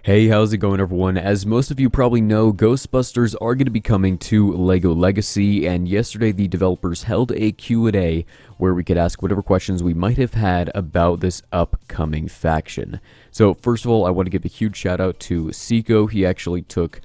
Hey, how's it going, everyone? As most of you probably know, Ghostbusters are going to be coming to LEGO Legacy, and yesterday the developers held a Q&A where we could ask whatever questions we might have had about this upcoming faction. So first of all, I want to give a huge shout out to Seiko. He actually took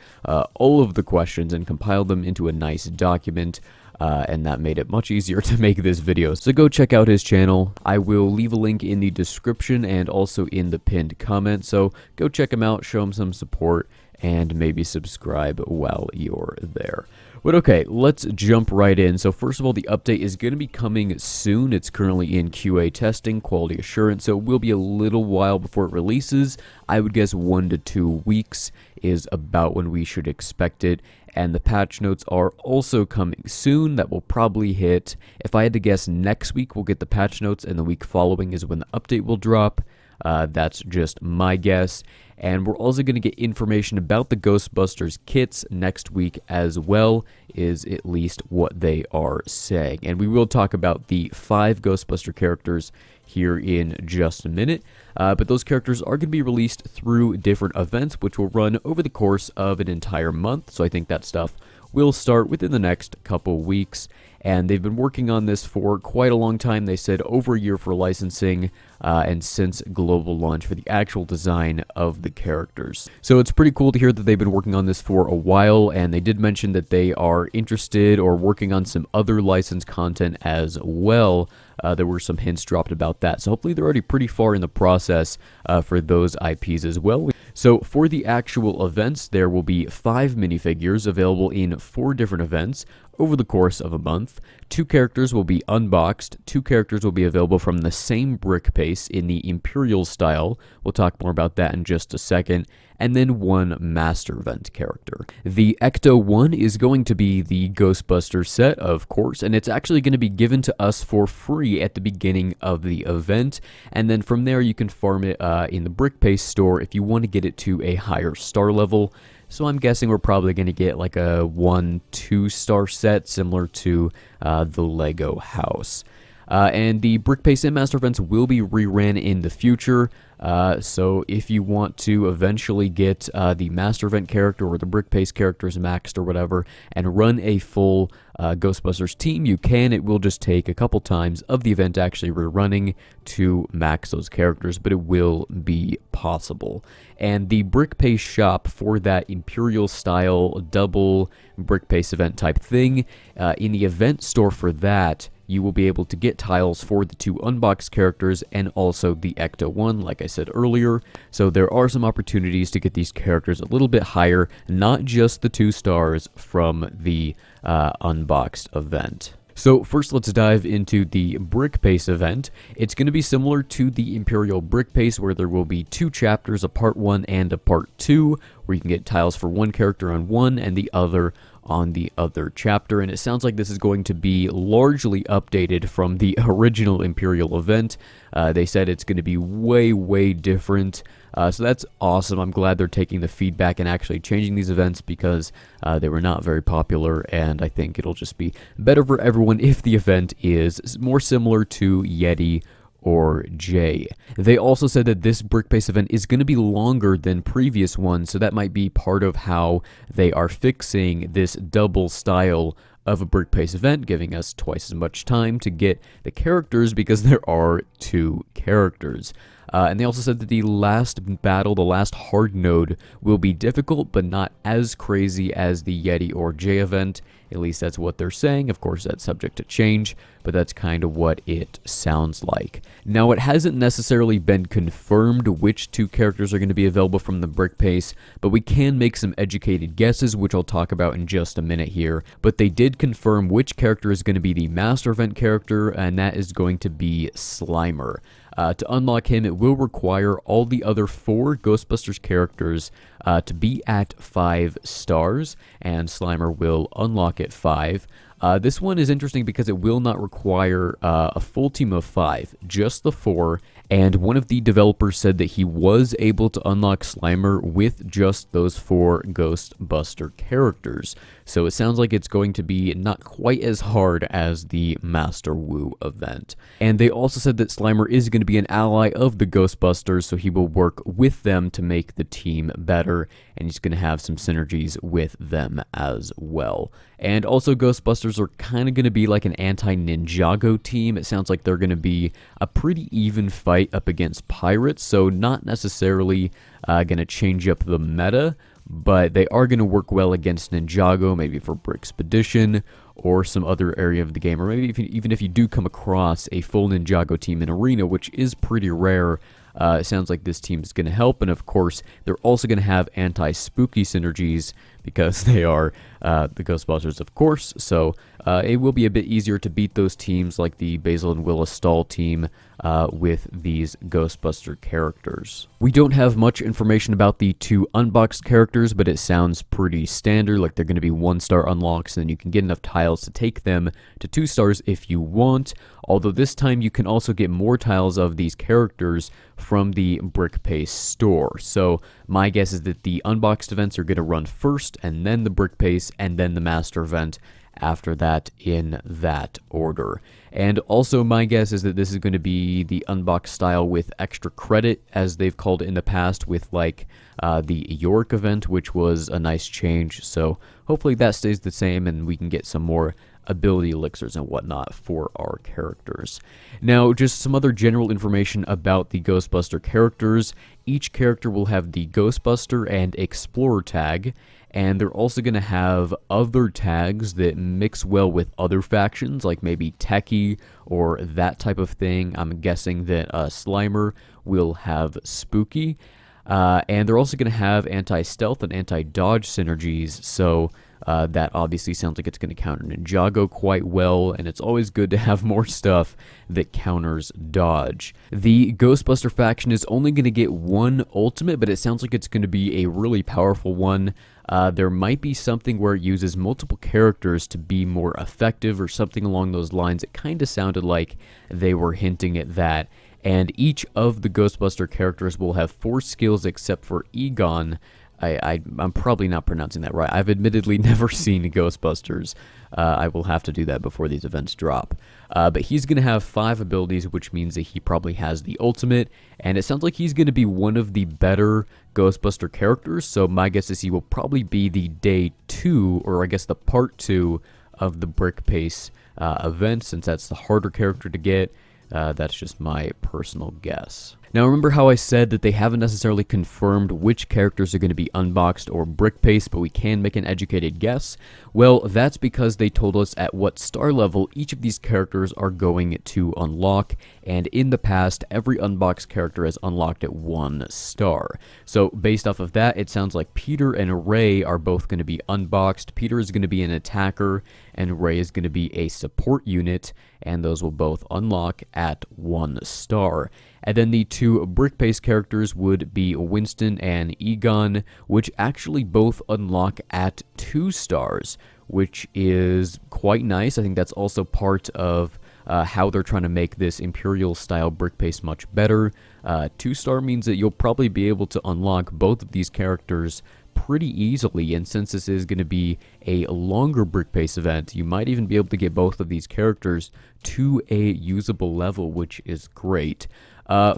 all of the questions and compiled them into a nice document. And that made it much easier to make this video. So go check out his channel. I will leave a link in the description and also in the pinned comment. So go check him out, show him some support, and maybe subscribe while you're there. But okay, let's jump right in. So first of all, the update is going to be coming soon. It's currently in QA testing, quality assurance, so it will be a little while before it releases. I would guess 1 to 2 weeks is about when we should expect it. And the patch notes are also coming soon. That will probably hit, if I had to guess, next week we'll get the patch notes, and the week following is when the update will drop. That's just my guess. And we're also going to get information about the Ghostbusters kits next week as well, is at least what they are saying. And we will talk about the 5 Ghostbuster characters here in just a minute. But those characters are going to be released through different events, which will run over the course of an entire month. So I think that stuff will start within the next couple weeks. And they've been working on this for quite a long time. They said over a year for licensing, and since global launch for the actual design of the characters. So it's pretty cool to hear that they've been working on this for a while, and they did mention that they are interested or working on some other licensed content as well. There were some hints dropped about that. So hopefully they're already pretty far in the process for those IPs as well. So for the actual events, there will be 5 minifigures available in 4 different events over the course of a month. 2 characters will be unboxed. 2 characters will be available from the same Brickpaced in the Imperial style. We'll talk more about that in just a second. And then 1 master event character. The Ecto 1 is going to be the Ghostbusters set, of course, and it's actually going to be given to us for free at the beginning of the event. And then from there you can farm it in the Brickpaced store if you want to get it to a higher star level. So I'm guessing we're probably going to get like a 1-2 star set similar to the Lego house. And the Brickpaced and Master events will be reran in the future. So if you want to eventually get the Master event character or the Brickpaced characters maxed or whatever and run a full Ghostbusters team, you can. It will just take a couple times of the event actually rerunning to max those characters, but it will be possible. And the Brickpaced shop for that Imperial style double Brickpaced event type thing, in the event store for that, you will be able to get tiles for the 2 unboxed characters and also the Ecto 1, like I said earlier. So there are some opportunities to get these characters a little bit higher, not just the 2 stars from the unboxed event. So first, let's dive into the Brickpaced event. It's going to be similar to the Imperial Brickpaced, where there will be 2 chapters, a part 1 and a part 2, where you can get tiles for 1 character on one and the other on the other chapter. And it sounds like this is going to be largely updated from the original Imperial event. They said it's going to be way different. So that's awesome. I'm glad they're taking the feedback and actually changing these events, because they were not very popular, and I think it'll just be better for everyone if the event is more similar to Yeti or J. They also said that this Brickpaced event is going to be longer than previous ones, so that might be part of how they are fixing this double style of a Brickpaced event, giving us twice as much time to get the characters because there are 2 characters. And they also said that the last battle, the last hard node, will be difficult, but not as crazy as the Yeti or J event. At least that's what they're saying. Of course, that's subject to change, but that's kind of what it sounds like. Now, it hasn't necessarily been confirmed which 2 characters are going to be available from the Brickpaced, but we can make some educated guesses, which I'll talk about in just a minute here. But they did confirm which character is going to be the Master Event character, and that is going to be Slimer. To unlock him, it will require all the other 4 Ghostbusters characters to be at 5 stars, and Slimer will unlock at 5. This one is interesting because it will not require a full team of 5, just the 4, and one of the developers said that he was able to unlock Slimer with just those 4 Ghostbuster characters. So it sounds like it's going to be not quite as hard as the Master Wu event. And they also said that Slimer is going to be an ally of the Ghostbusters, so he will work with them to make the team better, and he's going to have some synergies with them as well. And also, Ghostbusters are kind of going to be like an anti-Ninjago team. It sounds like they're going to be a pretty even fight up against pirates, so not necessarily going to change up the meta, but they are going to work well against Ninjago, maybe for Brickpaced or some other area of the game, or maybe even if you do come across a full Ninjago team in Arena, which is pretty rare. It sounds like this team is going to help, and of course, they're also going to have anti-spooky synergies because they are the Ghostbusters, of course, so it will be a bit easier to beat those teams like the Basil and Willa Stahl team with these Ghostbuster characters. We don't have much information about the 2 unboxed characters, but it sounds pretty standard, like they're going to be 1-star unlocks, and then you can get enough tiles to take them to 2 stars if you want, although this time you can also get more tiles of these characters from the Brickpaced store. So my guess is that the unboxed events are going to run first, and then the Brickpaced, and then the master event after that in that order. And also my guess is that this is going to be the unboxed style with extra credit, as they've called it in the past with like the York event, which was a nice change. So hopefully that stays the same and we can get some more ability elixirs and whatnot for our characters. Now, just some other general information about the Ghostbuster characters. Each character will have the Ghostbuster and Explorer tag, and they're also going to have other tags that mix well with other factions, like maybe Techie or that type of thing. I'm guessing that Slimer will have Spooky, and they're also going to have anti-stealth and anti-dodge synergies, so that obviously sounds like it's going to counter Ninjago quite well, and it's always good to have more stuff that counters dodge. The Ghostbuster faction is only going to get 1 ultimate, but it sounds like it's going to be a really powerful one. There might be something where it uses multiple characters to be more effective or something along those lines. It kind of sounded like they were hinting at that. And each of the Ghostbuster characters will have 4 skills except for Egon. I'm probably not pronouncing that right. I've admittedly never seen Ghostbusters. I will have to do that before these events drop. But he's going to have 5 abilities, which means that he probably has the ultimate. And it sounds like he's going to be one of the better Ghostbuster characters. So my guess is he will probably be the day 2, or I guess the part 2 of the Brickpaced event, since that's the harder character to get. That's just my personal guess. Now, remember how I said that they haven't necessarily confirmed which characters are going to be unboxed or Brickpaced, but we can make an educated guess? Well, that's because they told us at what star level each of these characters are going to unlock, and in the past, every unboxed character has unlocked at 1 star. So, based off of that, it sounds like Peter and Ray are both going to be unboxed. Peter is going to be an attacker, and Ray is going to be a support unit, and those will both unlock at 1 star. And then the 2 Brickpaced characters would be Winston and Egon, which actually both unlock at 2 stars, which is quite nice. I think that's also part of how they're trying to make this Imperial-style Brickpaced much better. 2-star means that you'll probably be able to unlock both of these characters pretty easily, and since this is going to be a longer Brickpaced event, you might even be able to get both of these characters to a usable level, which is great.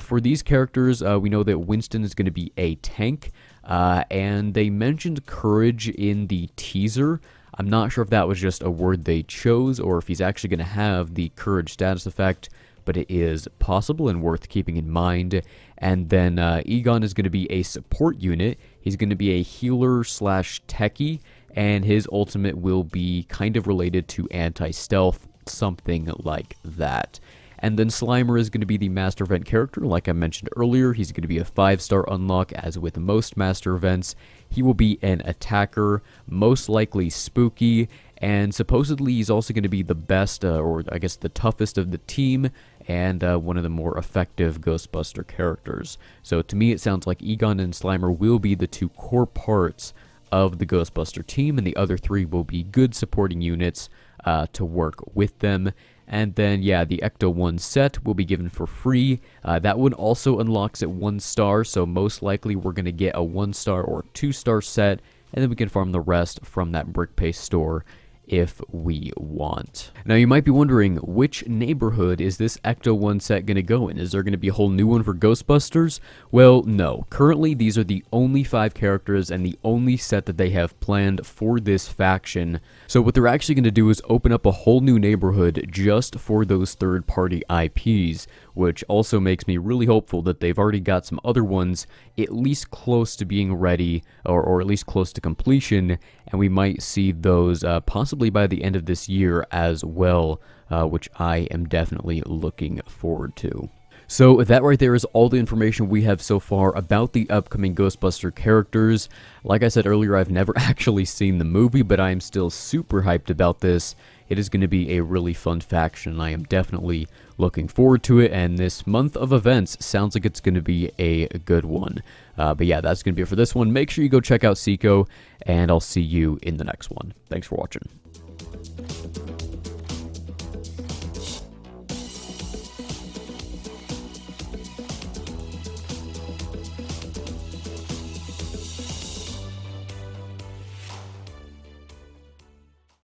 For these characters, we know that Winston is going to be a tank, and they mentioned courage in the teaser. I'm not sure if that was just a word they chose or if he's actually going to have the courage status effect, but it is possible and worth keeping in mind. And then Egon is going to be a support unit. He's going to be a healer slash techie, and his ultimate will be kind of related to anti-stealth, something like that. And then Slimer is going to be the master event character. Like I mentioned earlier, he's going to be a 5-star unlock, as with most master events. He will be an attacker, most likely spooky, and supposedly he's also going to be the best, or I guess the toughest of the team, and one of the more effective Ghostbuster characters. So to me, it sounds like Egon and Slimer will be the 2 core parts of the Ghostbuster team, and the other 3 will be good supporting units to work with them. And then, yeah, the Ecto 1 set will be given for free. That one also unlocks at 1 star, so most likely we're going to get a 1 star or 2 star set, and then we can farm the rest from that Brickpaced store if we want. Now you might be wondering, which neighborhood is this Ecto 1 set going to go in? Is there going to be a whole new one for Ghostbusters? Well, no. Currently, these are the only 5 characters and the only set that they have planned for this faction. So what they're actually going to do is open up a whole new neighborhood just for those third-party IPs, which also makes me really hopeful that they've already got some other ones at least close to being ready, or at least close to completion, and we might see those possibly by the end of this year as well, which I am definitely looking forward to. So that right there is all the information we have so far about the upcoming Ghostbuster characters. Like I said earlier, I've never actually seen the movie, but I am still super hyped about this. It is going to be a really fun faction, and I am definitely looking forward to it, and this month of events sounds like it's going to be a good one. But yeah, that's going to be it for this one. Make sure you go check out Seiko, and I'll see you in the next one. Thanks for watching.